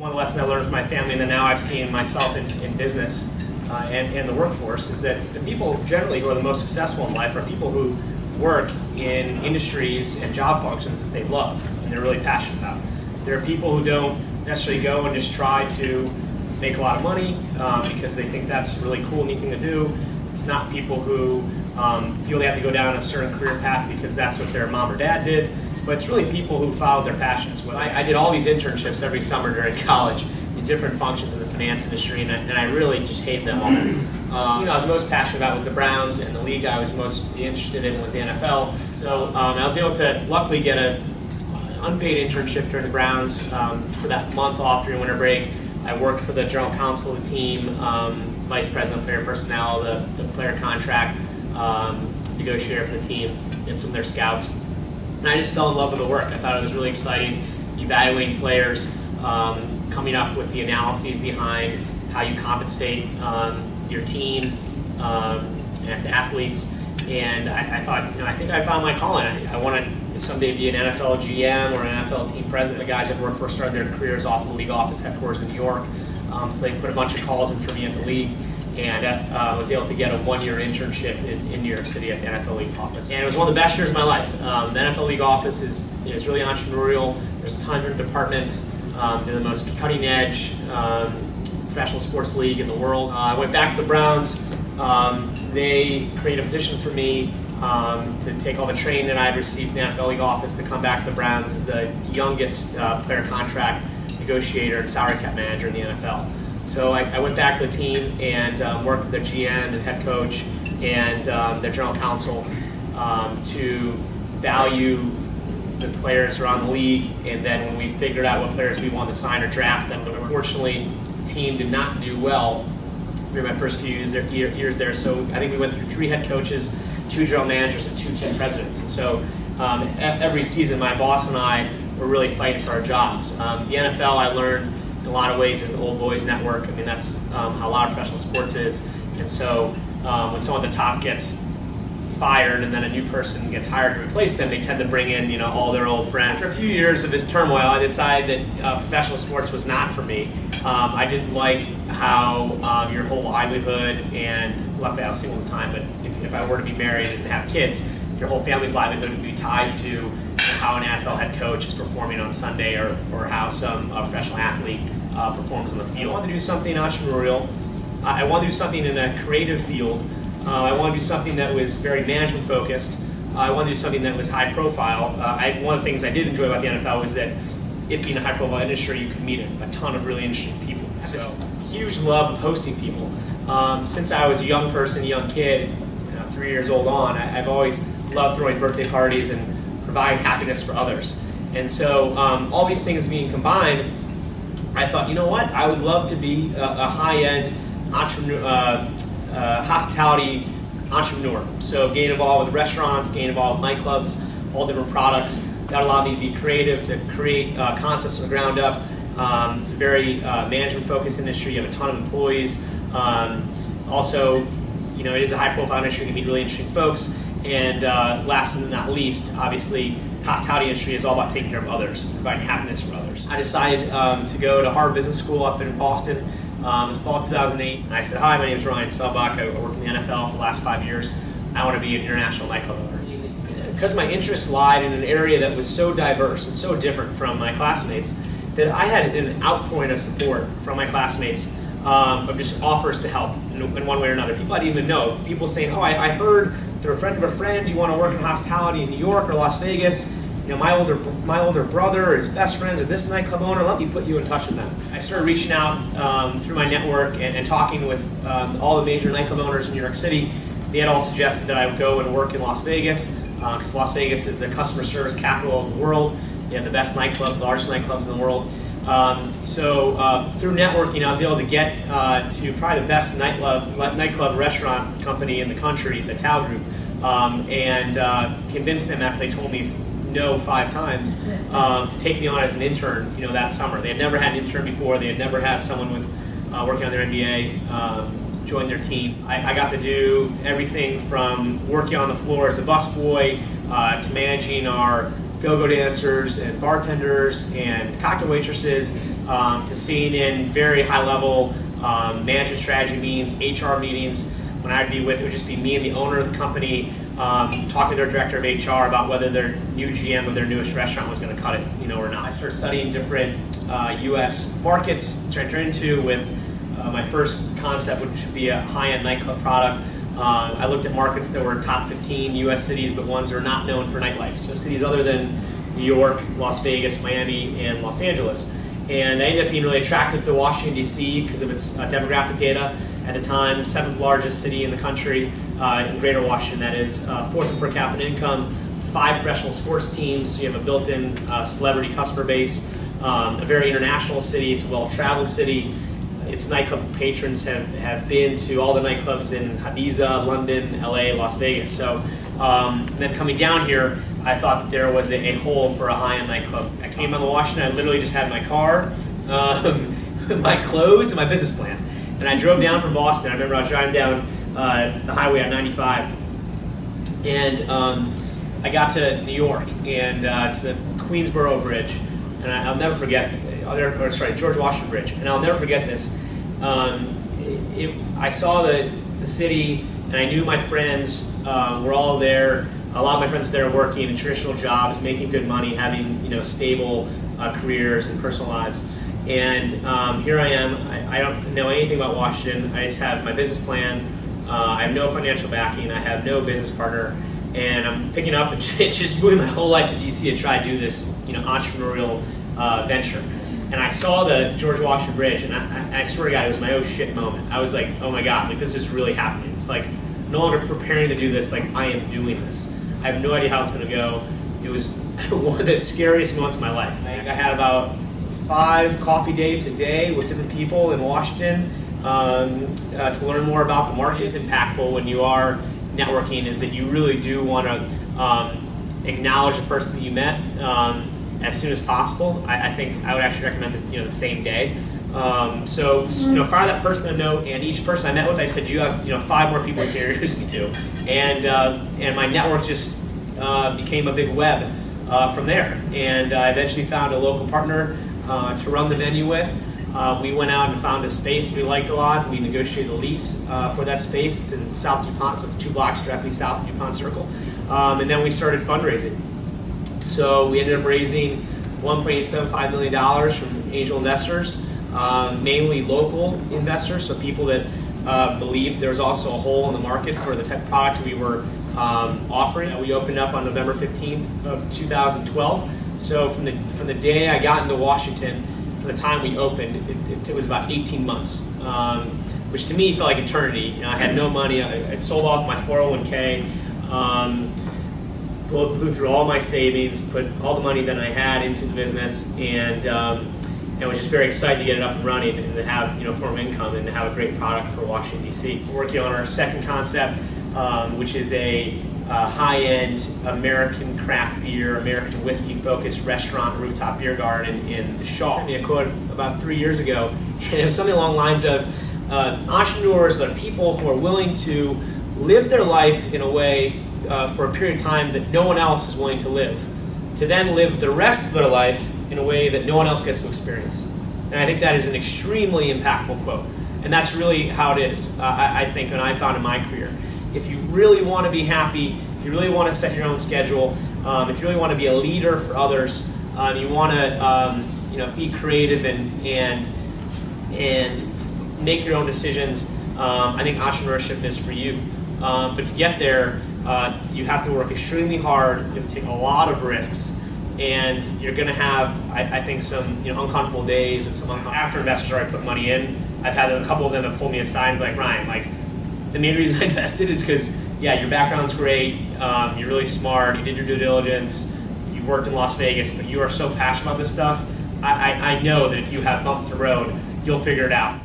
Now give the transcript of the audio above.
One of the lessons I learned from my family, and then now I've seen myself in business and the workforce, is that the people generally who are the most successful in life are people who work in industries and job functions that they love and they're really passionate about. There are people who don't necessarily go and just try to make a lot of money because they think that's a really cool, neat thing to do. It's not people who feel they have to go down a certain career path because that's what their mom or dad did, but it's really people who followed their passions. I did all these internships every summer during college in different functions in the finance industry, and I really just hated them all. The team I was most passionate about was the Browns, and the league I was most interested in was the NFL. So I was able to luckily get an unpaid internship during the Browns for that month off during winter break. I worked for the general counsel of the team, vice president of player personnel, the player contract negotiator for the team, and some of their scouts. And I just fell in love with the work. I thought it was really exciting, evaluating players, coming up with the analyses behind how you compensate your team and its athletes. And I thought, I think I found my calling. I wanted someday to be an NFL GM or an NFL team president. The guys I've worked for started their careers off in the league office headquarters in New York. So they put a bunch of calls in for me at the league, and was able to get a one-year internship in New York City at the NFL League office. And it was one of the best years of my life. The NFL League office is really entrepreneurial. There's a ton of different departments. They're the most cutting-edge professional sports league in the world. I went back to the Browns. They created a position for me to take all the training that I had received from the NFL League office to come back to the Browns as the youngest player contract negotiator and salary cap manager in the NFL. So I went back to the team and worked with their GM and head coach and their general counsel to value the players around the league, and then when we figured out what players we wanted to sign or draft them. But unfortunately, the team did not do well during my first few years there. So I think we went through 3 head coaches, 2 general managers, and 2 team presidents. And so every season, my boss and I were really fighting for our jobs. The NFL, I learned in a lot of ways, is an old boys network. I mean, that's how a lot of professional sports is. And so when someone at the top gets fired and then a new person gets hired to replace them, they tend to bring in all their old friends. After a few years of this turmoil, I decided that professional sports was not for me. I didn't like how your whole livelihood, and luckily I was single at the time, but if I were to be married and have kids, your whole family's livelihood would be tied to how an NFL head coach is performing on Sunday or how some professional athlete performs on the field. I wanted to do something entrepreneurial. I wanted to do something in a creative field. I wanted to do something that was very management focused. I wanted to do something that was high profile. One of the things I did enjoy about the NFL was that it being a high profile industry, you could meet a ton of really interesting people. I have this huge love of hosting people. Since I was a young person, a young kid, 3 years old on, I've always loved throwing birthday parties and providing happiness for others. And so all these things being combined, I thought, you know what, I would love to be a high-end entrepreneur, hospitality entrepreneur. So getting involved with restaurants, getting involved with nightclubs, all different products. That allowed me to be creative, to create concepts from the ground up. It's a very management-focused industry. You have a ton of employees. Also, it is a high-profile industry. You can meet really interesting folks. And last but not least, obviously, the hospitality industry is all about taking care of others, providing happiness for others. I decided to go to Harvard Business School up in Boston. It was fall of 2008, and I said, hi, my name is Ryan Seelbach. I worked in the NFL for the last 5 years. I want to be an international nightclub owner. Because my interests lied in an area that was so diverse and so different from my classmates, that I had an outpouring of support from my classmates of just offers to help in one way or another. People I didn't even know. People saying, oh, I heard through a friend of a friend you want to work in hospitality in New York or Las Vegas. My older brother or his best friends are this nightclub owner, let me put you in touch with them. I started reaching out through my network and talking with all the major nightclub owners in New York City. They had all suggested that I would go and work in Las Vegas, because Las Vegas is the customer service capital of the world. They have the best nightclubs, the largest nightclubs in the world. So through networking, I was able to get to probably the best nightclub restaurant company in the country, the Tao Group, and convinced them after they told me no 5 times to take me on as an intern that summer. They had never had an intern before. They had never had someone with working on their MBA join their team. I got to do everything from working on the floor as a busboy to managing our go-go dancers and bartenders and cocktail waitresses, to sitting in very high-level management strategy meetings, HR meetings. When I'd be with, it would just be me and the owner of the company talking to their director of HR about whether their new GM of their newest restaurant was going to cut it, or not. I started studying different U.S. markets to enter into with my first concept, which would be a high-end nightclub product. I looked at markets that were top 15 U.S. cities, but ones that are not known for nightlife. So cities other than New York, Las Vegas, Miami, and Los Angeles. And I ended up being really attracted to Washington, D.C. because of its demographic data. At the time, 7th largest city in the country, in Greater Washington, that is, 4th in per capita income, 5 professional sports teams, so you have a built-in celebrity customer base, a very international city, it's a well-traveled city. Its nightclub patrons have been to all the nightclubs in Ibiza, London, LA, Las Vegas. So then coming down here, I thought that there was a hole for a high-end nightclub. I came on to Washington, I literally just had my car, my clothes, and my business plan. And I drove down from Boston. I remember I was driving down the highway on 95. And I got to New York, and it's the Queensboro Bridge. And I'll never forget, George Washington Bridge. And I'll never forget this. I saw the city, and I knew my friends were all there. A lot of my friends were there working in traditional jobs, making good money, having stable careers and personal lives. And here I am. I don't know anything about Washington. I just have my business plan. I have no financial backing. I have no business partner. And I'm picking up and just moving my whole life to DC to try to do this entrepreneurial venture. And I saw the George Washington Bridge, and I swear to God, it was my oh shit moment. I was like, oh my God, this is really happening. It's like no longer preparing to do this, like I am doing this. I have no idea how it's going to go. It was one of the scariest moments of my life. I had about 5 coffee dates a day with different people in Washington to learn more about the market. It's impactful when you are networking is that you really do want to acknowledge the person that you met as soon as possible. I think I would actually recommend the same day. So fire that person a note, and each person I met with, I said, you have 5 more people you can introduce me to, and my network just became a big web from there. And I eventually found a local partner to run the venue with. We went out and found a space we liked a lot. We negotiated a lease for that space. It's in South DuPont, so it's 2 blocks directly south of DuPont Circle. And then we started fundraising. So we ended up raising $1.875 million from angel investors, mainly local investors, so people that believed there was also a hole in the market for the type of product we were offering. We opened up on November 15th of 2012. So from the day I got into Washington, from the time we opened, it was about 18 months, which to me felt like eternity. I had no money. I sold off my 401k, blew through all my savings, put all the money that I had into the business, and was just very excited to get it up and running and to have form of income and to have a great product for Washington, D.C. We're working on our second concept, which is a high-end American craft beer, American whiskey-focused restaurant, rooftop beer garden in the Shaw. I sent me a quote about 3 years ago, and it was something along the lines of entrepreneurs are people who are willing to live their life in a way for a period of time that no one else is willing to live, to then live the rest of their life in a way that no one else gets to experience. And I think that is an extremely impactful quote. And that's really how it is, I think, and I found in my career. If you really want to be happy, if you really want to set your own schedule, if you really want to be a leader for others, you want to be creative and make your own decisions, I think entrepreneurship is for you. But to get there, you have to work extremely hard, you have to take a lot of risks, and you're going to have, I think, some uncomfortable days and some after investors already put money in. I've had a couple of them that pulled me aside and be like, Ryan, the main reason I invested is because, yeah, your background's great, you're really smart, you did your due diligence, you worked in Las Vegas, but you are so passionate about this stuff, I know that if you have bumps in the road, you'll figure it out.